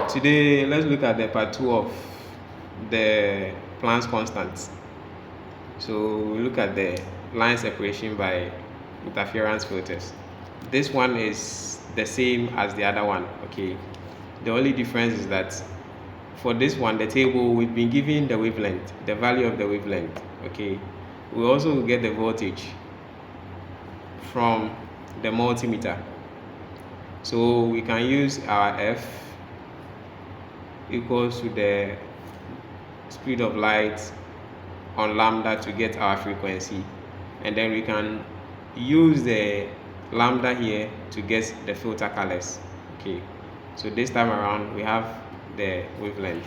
Today, let's look at the part 2 of the Planck's constant. So we look at the line separation by interference filters. This one is the same as the other one, okay? The only difference is that for this one, the table, we've been given the wavelength, the value of the wavelength, okay? We also will get the voltage from the multimeter. So we can use our F equals to the speed of light on lambda to get our frequency, and then we can use the lambda here to get the filter colors. Okay, so this time around we have the wavelength.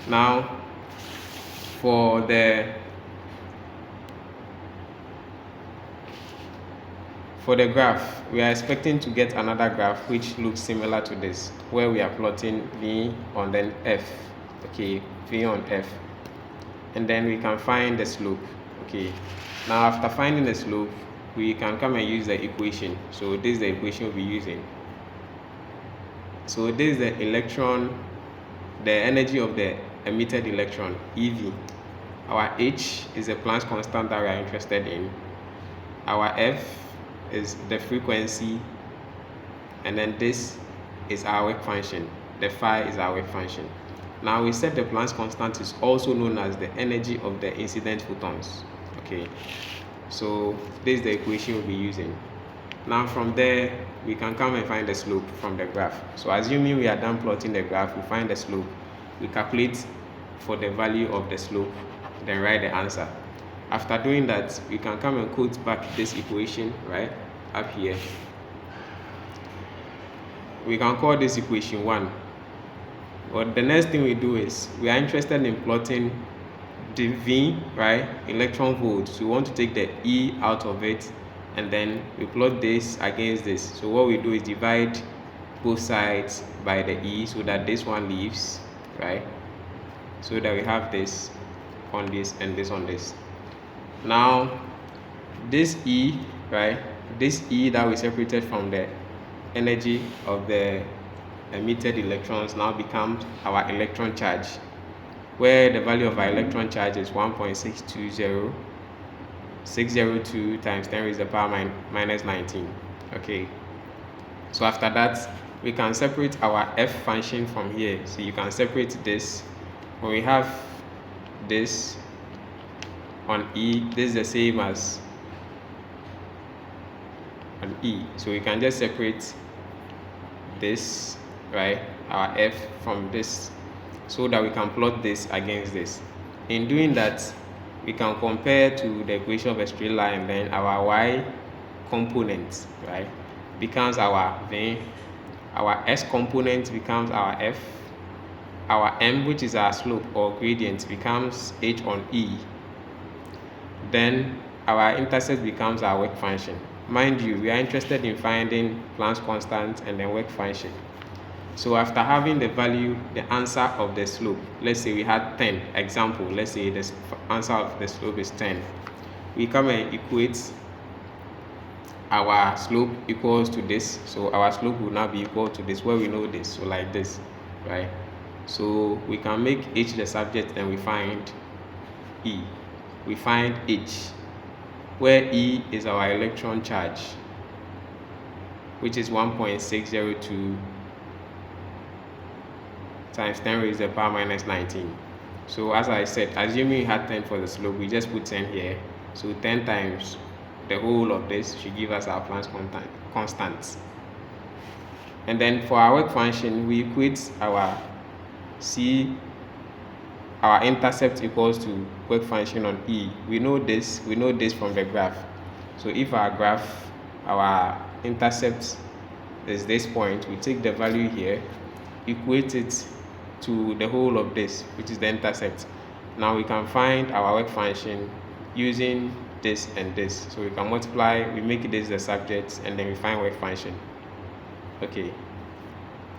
Now for the graph, we are expecting to get another graph which looks similar to this, where we are plotting V on then F. Okay, V on F, and then we can find the slope. Okay, now after finding the slope, we can come and use the equation. So this is the equation we'll be using. So this is the electron, the energy of the emitted electron, EV. Our H is the Planck's constant that we are interested in. Our F is the frequency, and then this is our work function. The phi is our work function. Now we said the Planck's constant is also known as the energy of the incident photons. Okay, so this is the equation we'll be using. Now from there, we can come and find the slope from the graph. So assuming we are done plotting the graph, we find the slope, we calculate for the value of the slope, then write the answer. After doing that, we can come and quote back this equation right up here. We can call this equation 1. But the next thing we do is we are interested in plotting the V, right, electron volts. So we want to take the E out of it, and then we plot this against this. So what we do is divide both sides by the E so that this one leaves, right? So that we have this on this and this on this. Now this E, right, this E that we separated from the energy of the emitted electrons now becomes our electron charge, where the value of our electron charge is 1.620602 times 10 raised to the power minus 19. Okay, so after that we can separate our F function from here. So you can separate this. When we have this on E, this is the same as on E, so we can just separate this, right, our F from this, so that we can plot this against this. In doing that, we can compare to the equation of a straight line, then our Y component, right, becomes our V, our S component becomes our F, our M, which is our slope or gradient, becomes H on E, then our intercept becomes our work function. Mind you, we are interested in finding Planck's constant and then work function. So after having the value, the answer of the slope, let's say we had 10, example, let's say the answer of the slope is 10. We come and equate our slope equals to this. So our slope will now be equal to this, where we know this, so like this, right? So we can make H the subject and we find E. We find H, where E is our electron charge, which is 1.602 times 10 raised to the power minus 19. So as I said, assuming we had 10 for the slope, we just put 10 here. So 10 times the whole of this should give us our Planck's constant. And then for our work function, we equate our C, our intercept equals to work function on E. We know this from the graph. So if our graph, our intercept is this point, we take the value here, equate it to the whole of this, which is the intercept. Now we can find our work function using this and this. So we can multiply, we make this the subject, and then we find work function. Okay.